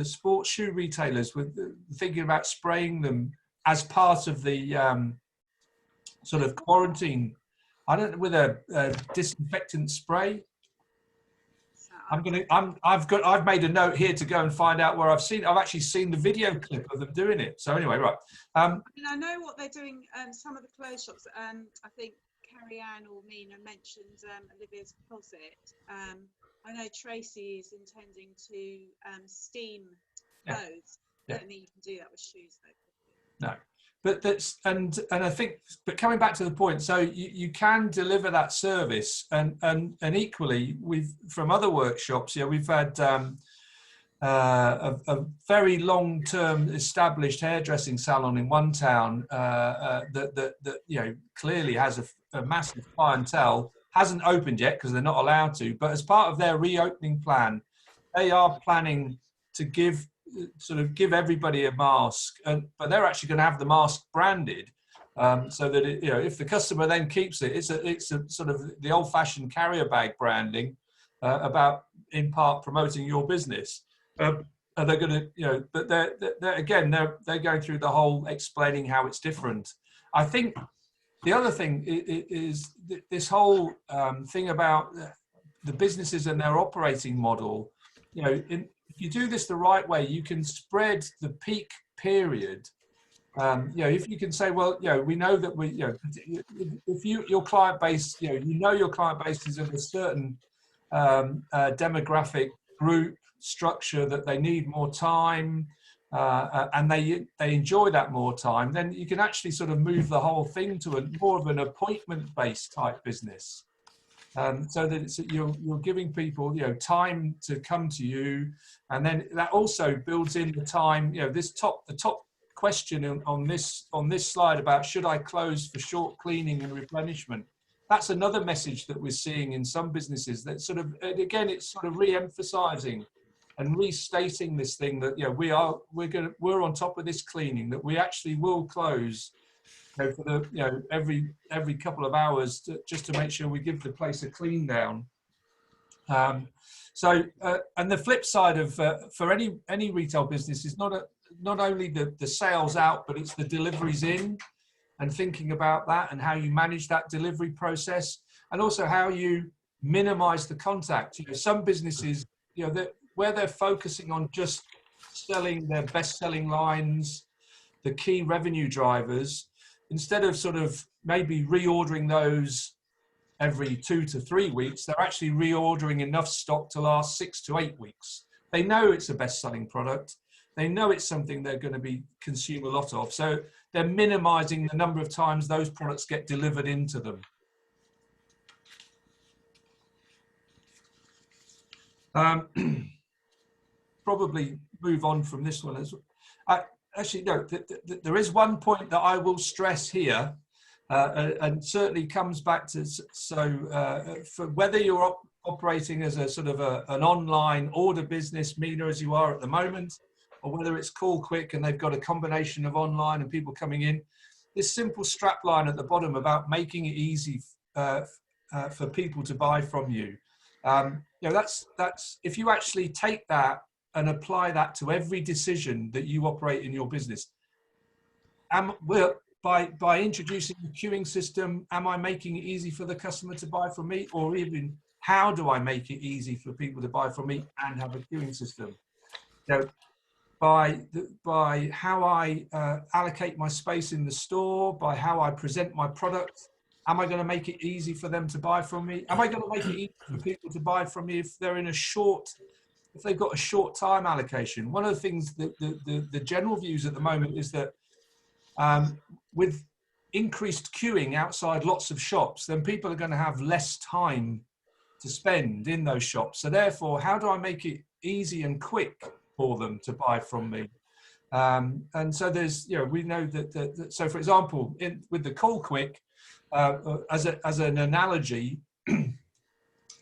sports shoe retailers were thinking about spraying them as part of the sort of quarantine. I don't know, with a disinfectant spray. I've made a note here to go and find out where I've actually seen the video clip of them doing it. So anyway, right. I know what they're doing. Some of the clothes shops. I think Carrie Ann or Mina mentioned Olivia's Closet. I know Tracy is intending to steam clothes. I don't think you can do that with shoes though. No. But that's and I think, but coming back to the point, so you can deliver that service, and equally from other workshops, we've had a very long-term established hairdressing salon in one town that clearly has a massive clientele, hasn't opened yet because they're not allowed to, but as part of their reopening plan, they are planning to give everybody a mask, but they're actually going to have the mask branded, so that if the customer then keeps it, it's a sort of the old-fashioned carrier bag branding, about in part promoting your business. And they're going to, but they're going through the whole explaining how it's different. I think the other thing is this whole thing about the businesses and their operating model. If you do this the right way, you can spread the peak period. If you can say, well, we know that if your client base, your client base is in a certain demographic group structure that they need more time, and they enjoy that more time, then you can actually sort of move the whole thing to more of an appointment-based type business. so that you're giving people, you know, time to come to you, and then that also builds in the time. You know, the top question on this slide about should I close for short cleaning and replenishment. That's another message that we're seeing in some businesses. That sort of, again, it's sort of re-emphasizing and restating this thing that, you know, we're on top of this cleaning, that we actually will close, you know, for the, you know, every couple of hours just to make sure we give the place a clean down. And the flip side of for any retail business is not only the sales out, but it's the deliveries in, and thinking about that and how you manage that delivery process, and also how you minimize the contact. You know, some businesses, you know, where they're focusing on just selling their best-selling lines, the key revenue drivers, instead of sort of maybe reordering those every 2 to 3 weeks, they're actually reordering enough stock to last 6 to 8 weeks. They know it's a best-selling product. They know it's something they're going to consume a lot of. So they're minimizing the number of times those products get delivered into them. Probably move on from this one as well. Actually, no, there is one point that I will stress here, and certainly comes back to, for whether you're operating as a sort of an online order business, Mina, as you are at the moment, or whether it's Call Quick and they've got a combination of online and people coming in, this simple strap line at the bottom about making it easy for people to buy from you. You know, that's if you actually take that and apply that to every decision that you operate in your business. By introducing the queuing system, am I making it easy for the customer to buy from me? Or even, how do I make it easy for people to buy from me and have a queuing system? You know, by how I allocate my space in the store, by how I present my product, am I going to make it easy for them to buy from me? Am I going to make it easy for people to buy from me if they're in if they've got a short time allocation? One of the things that the general views at the moment is that with increased queuing outside lots of shops, then people are going to have less time to spend in those shops. So therefore, how do I make it easy and quick for them to buy from me? And so there's, you know, we know that so for example, with the Call Quick, as an analogy,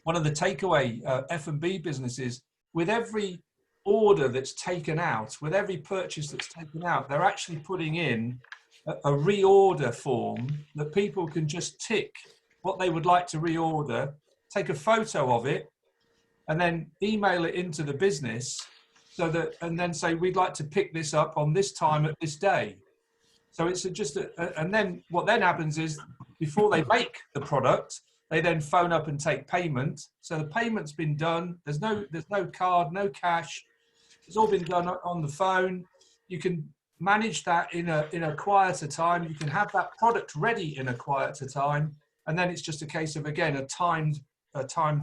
one of the takeaway F&B businesses, with every order that's taken out, with every purchase that's taken out, they're actually putting in a reorder form that people can just tick what they would like to reorder, take a photo of it, and then email it into the business, so that, and then say, we'd like to pick this up on this time at this day. So it's and then what then happens is, before they make the product, they then phone up and take payment. So the payment's been done. There's no card, no cash. It's all been done on the phone. You can manage that in a quieter time. You can have that product ready in a quieter time, and then it's just a case of, again, a timed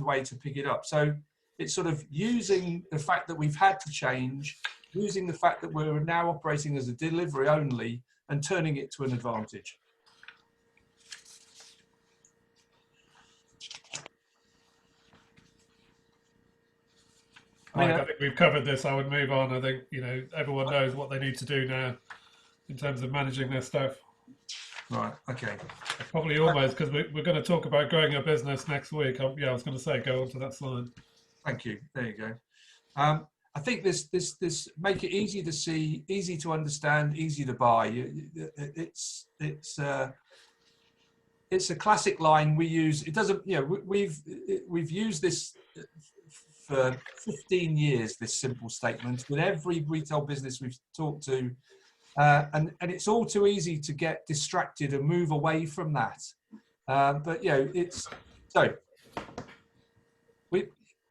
way to pick it up. So it's sort of using the fact that we've had to change, using the fact that we're now operating as a delivery only, and turning it to an advantage. I think we've covered this. I would move on. I think, you know, everyone knows what they need to do now in terms of managing their stuff. Right. Okay. Probably almost, because we're going to talk about growing a business next week. Yeah, I was going to say, go on to that slide. Thank you. There you go. I think this make it easy to see, easy to understand, easy to buy. It's a classic line we use. It doesn't, you know, we've used this for 15 years, this simple statement, with every retail business we've talked to, and it's all too easy to get distracted and move away from that. But you know, it's so.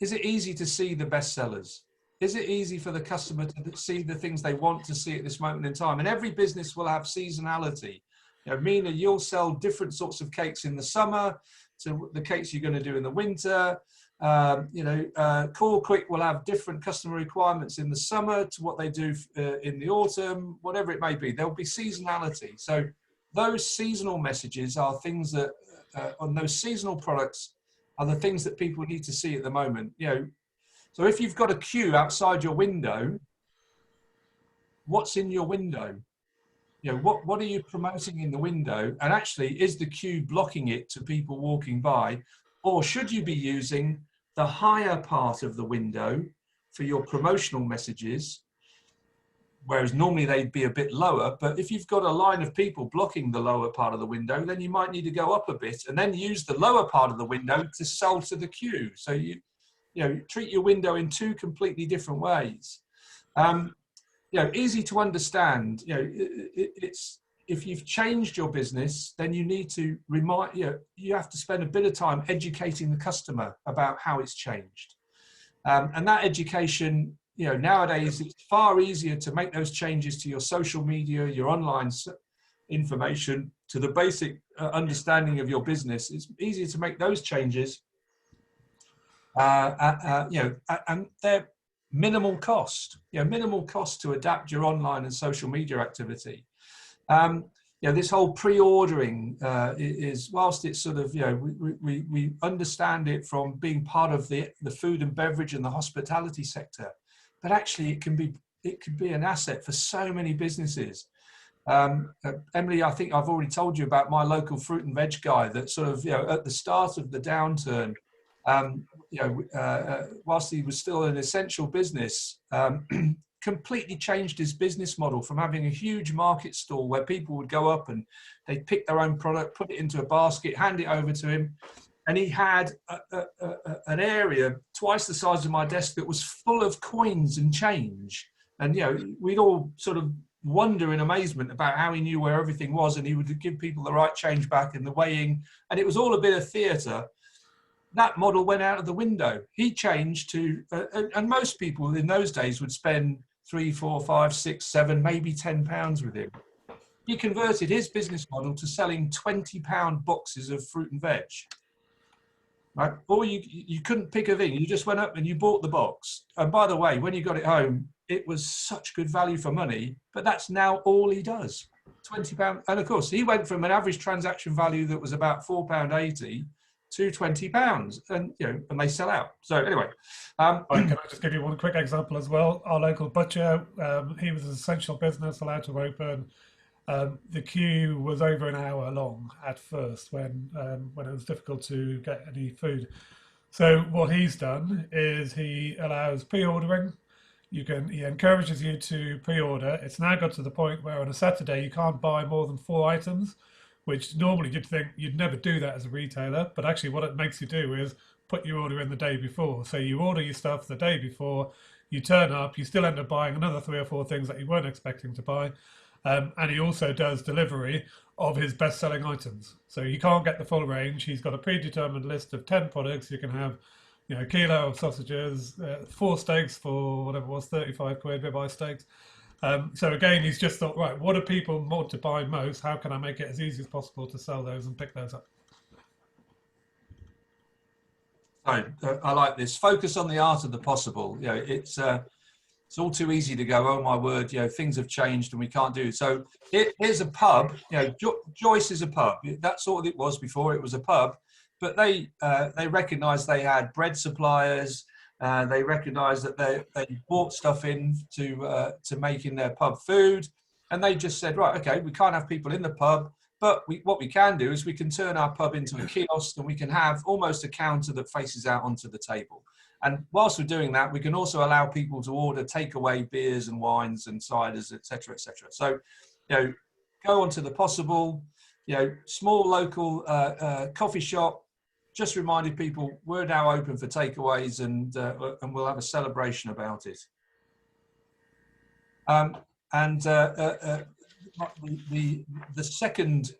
Is it easy to see the bestsellers? Is it easy for the customer to see the things they want to see at this moment in time? And every business will have seasonality. You know, Mina, you'll sell different sorts of cakes in the summer to the cakes you're going to do in the winter. You know, Call Quick will have different customer requirements in the summer to what they do in the autumn, whatever it may be. There'll be seasonality. So those seasonal messages are things that, on those seasonal products, are the things that people need to see at the moment. You know, so if you've got a queue outside your window, what's in your window? You know, what are you promoting in the window? And actually, is the queue blocking it to people walking by? Or should you be using the higher part of the window for your promotional messages, whereas normally they'd be a bit lower? But if you've got a line of people blocking the lower part of the window, then you might need to go up a bit and then use the lower part of the window to sell to the queue. So you know, treat your window in two completely different ways. You know, easy to understand. You know, it's, if you've changed your business, then you need to remind, you know, you have to spend a bit of time educating the customer about how it's changed. And that education, you know, nowadays it's far easier to make those changes to your social media, your online information, to the basic understanding of your business. It's easier to make those changes, you know, and they're minimal cost, you know, minimal cost to adapt your online and social media activity. You know, this whole pre-ordering is, whilst it's sort of, you know, we understand it from being part of the food and beverage and the hospitality sector, but actually it can be an asset for so many businesses. Emily, I think I've already told you about my local fruit and veg guy that sort of, you know, at the start of the downturn, you know, whilst he was still an essential business, completely changed his business model from having a huge market stall where people would go up and they'd pick their own product, put it into a basket, hand it over to him. And he had an area twice the size of my desk that was full of coins and change. And, you know, we'd all sort of wonder in amazement about how he knew where everything was, and he would give people the right change back and the weighing. And it was all a bit of theatre. That model went out of the window. He changed to, and most people in those days would spend 3, 4, 5, 6, 7, maybe £10 with him. He converted his business model to selling £20 boxes of fruit and veg. Right? Or you couldn't pick a thing. You just went up and you bought the box. And by the way, when you got it home, it was such good value for money. But that's now all he does. £20. And of course, he went from an average transaction value that was about £4.80 to £20, and you know, and they sell out. So anyway, can I just give you one quick example as well? Our local butcher, he was an essential business, allowed to open. The queue was over an hour long at first when it was difficult to get any food. So what he's done is he allows pre-ordering. He encourages you to pre-order. It's now got to the point where on a Saturday you can't buy more than 4 items, which normally you'd think you'd never do that as a retailer, but actually what it makes you do is put your order in the day before. So you order your stuff the day before, you turn up, you still end up buying another 3 or 4 things that you weren't expecting to buy. And he also does delivery of his best-selling items. So you can't get the full range. He's got a predetermined list of 10 products. You can have, you know, a kilo of sausages, 4 steaks for whatever it was, 35 quid, ribeye steaks. So again, he's just thought, right, what do people want to buy most? How can I make it as easy as possible to sell those and pick those up? So I like this. Focus on the art of the possible. You know, it's all too easy to go, oh my word, you know, things have changed and we can't do it. So here's a pub. You know, Joyce is a pub. That's all it was before. It was a pub, but they recognised they had bread suppliers. They recognised that they bought stuff in to make in their pub food, and they just said, right, okay, we can't have people in the pub, but what we can do is we can turn our pub into a kiosk, and we can have almost a counter that faces out onto the table. And whilst we're doing that, we can also allow people to order takeaway beers and wines and ciders, etc., etc. So, you know, go on to the possible, you know, small local coffee shop. Just reminded people we're now open for takeaways, and we'll have a celebration about it. The second,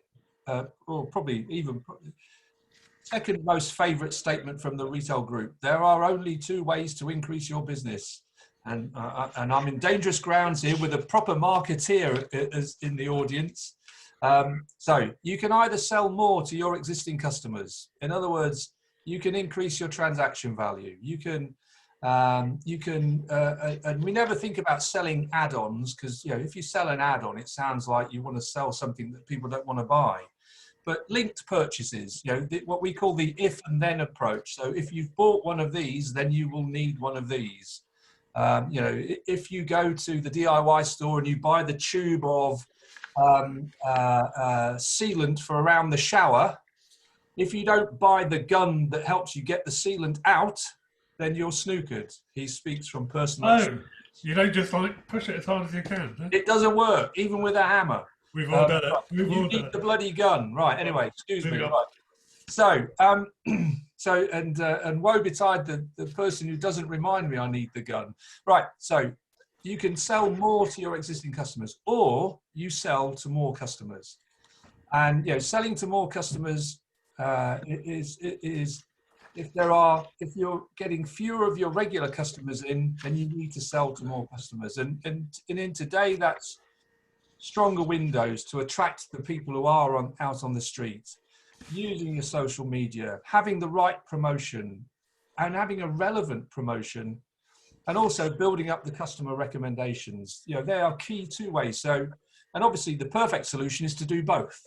or probably even second most favourite statement from the retail group: there are only 2 ways to increase your business. And I'm in dangerous grounds here with a proper marketeer as in the audience. So you can either sell more to your existing customers. In other words, you can increase your transaction value. You can, and we never think about selling add-ons, because, you know, if you sell an add-on, it sounds like you want to sell something that people don't want to buy. but linked purchases, you know, what we call the if and then approach. So if you've bought one of these, then you will need one of these. You know, if you go to the DIY store and you buy the tube of sealant for around the shower, if you don't buy the gun that helps you get the sealant out, then you're snookered. He speaks from personal experience. You don't just like push it as hard as you can. Huh? It doesn't work, even with a hammer. We've all done it. We've You all done need it. the bloody gun, right? Anyway, excuse me. Moving on. Right. So, and woe betide the person who doesn't remind me I need the gun. Right. So, you can sell more to your existing customers, or you sell to more customers. And you know, selling to more customers is if you're getting fewer of your regular customers in, then you need to sell to more customers. And in today, that's stronger windows to attract the people who are out on the street, using your social media, having the right promotion, and having a relevant promotion, and also building up the customer recommendations. You know, they are key two ways. So, and obviously the perfect solution is to do both.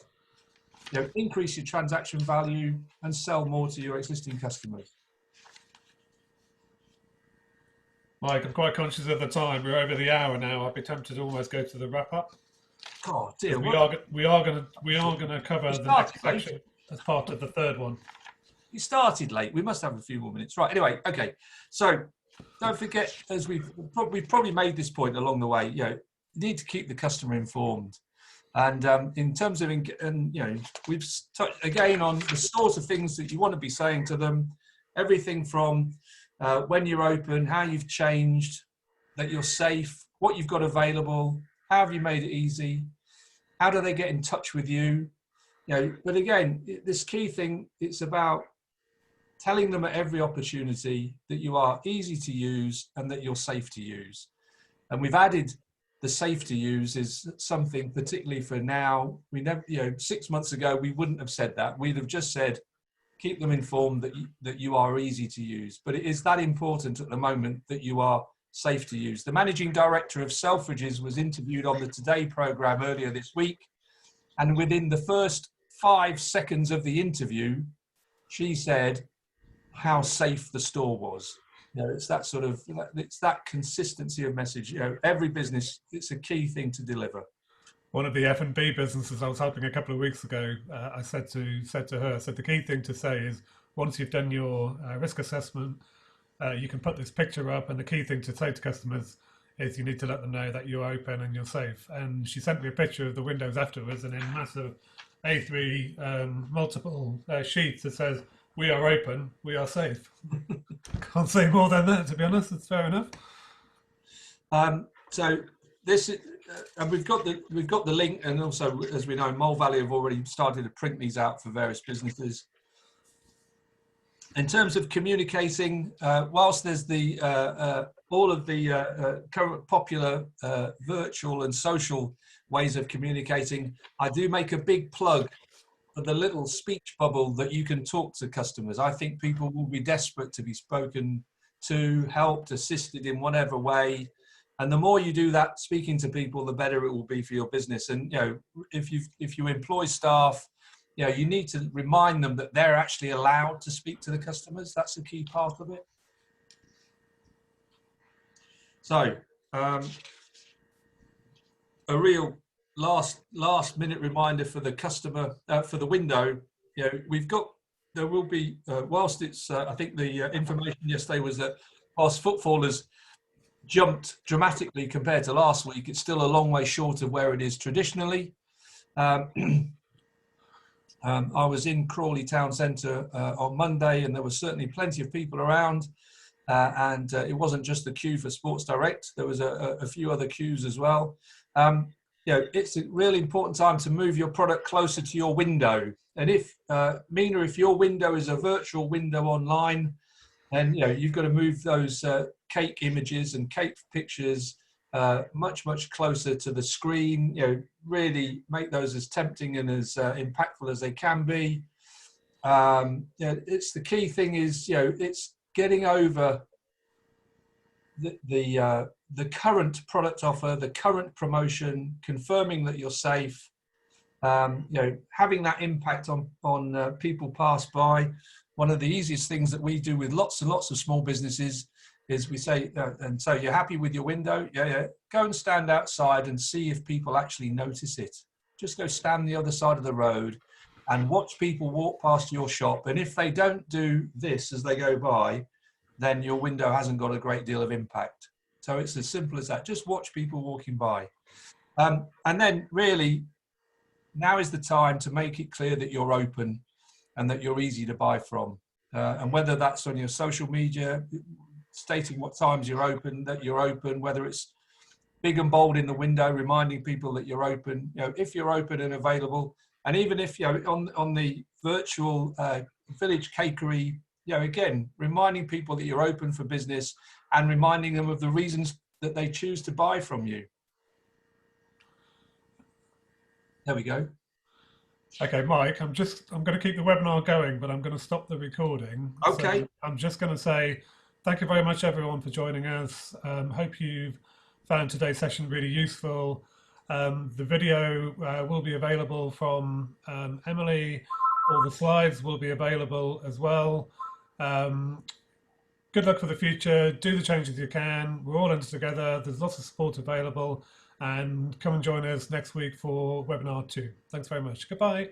You know, increase your transaction value and sell more to your existing customers. Mike, I'm quite conscious of the time. We're over the hour now. I'd be tempted to almost go to the wrap up. Oh dear. We are going to cover the next section as part of the third one. You started late. We must have a few more minutes. Right. Anyway, okay. So don't forget, as we've probably made this point along the way, you know, you need to keep the customer informed. And in terms of, and you know, we've touched again on the sorts of things that you want to be saying to them. Everything from when you're open, how you've changed, that you're safe, what you've got available, how have you made it easy, how do they get in touch with you, you know. But again, this key thing, it's about telling them at every opportunity that you are easy to use and that you're safe to use. And we've added the safe to use is something particularly for now. We never, you know, 6 months ago, we wouldn't have said that. We'd have just said, keep them informed that you are easy to use. But it is that important at the moment that you are safe to use. The managing director of Selfridges was interviewed on the Today programme earlier this week. And within the first 5 seconds of the interview, she said how safe the store was. You know, it's that sort of, it's that consistency of message. You know, every business, it's a key thing to deliver. One of the F&B businesses I was helping a couple of weeks ago, I said to her, the key thing to say is once you've done your risk assessment, you can put this picture up, and the key thing to say to customers is you need to let them know that you're open and you're safe. And she sent me a picture of the windows afterwards, and in massive A3 multiple sheets it says, "We are open, we are safe." Can't say more than that, to be honest. It's fair enough. So this is, and we've got the link, and also, as we know, Mole Valley have already started to print these out for various businesses. In terms of communicating, whilst there's the all of the current popular virtual and social ways of communicating, I do make a big plug for the little speech bubble that you can talk to customers. I think people will be desperate to be spoken to, helped, assisted in whatever way. And the more you do that, speaking to people, the better it will be for your business. And you know, if you employ staff, you know, you need to remind them that they're actually allowed to speak to the customers. That's a key part of it. So, a real last minute reminder for the customer, for the window. You know, there will be, whilst it's, I think the information yesterday was that whilst footfall has jumped dramatically compared to last week, it's still a long way short of where it is traditionally. I was in Crawley Town Centre on Monday, and there was certainly plenty of people around, and it wasn't just the queue for Sports Direct. There was a few other queues as well. You know, it's a really important time to move your product closer to your window. And if Mina, if your window is a virtual window online, then you know you've got to move those cake images and cake pictures much closer to the screen. You know, really make those as tempting and as impactful as they can be. You know, it's the key thing is, you know, it's getting over the current product offer, the current promotion, confirming that you're safe, Having that impact on people pass by. One of the easiest things that we do with lots and lots of small businesses is we say, and so you're happy with your window? Yeah. Go and stand outside and see if people actually notice it. Just go stand the other side of the road and watch people walk past your shop. And if they don't do this as they go by, then your window hasn't got a great deal of impact. So it's as simple as that. Just watch people walking by. And then really, now is the time to make it clear that you're open and that you're easy to buy from. And whether that's on your social media, stating what times you're open, that you're open, whether it's big and bold in the window, reminding people that you're open, if you're open and available. And even if, on the virtual village cakery, again, reminding people that you're open for business and reminding them of the reasons that they choose to buy from you. There we go. Okay, Mike, I'm going to keep the webinar going, but I'm going to stop the recording. Okay. So I'm just going to say thank you very much, everyone, for joining us. Hope you've found today's session really useful. The video will be available from Emily. All the slides will be available as well. Good luck for the future. Do the changes you can. We're all in this together. There's lots of support available. And come and join us next week for webinar 2. Thanks very much. Goodbye.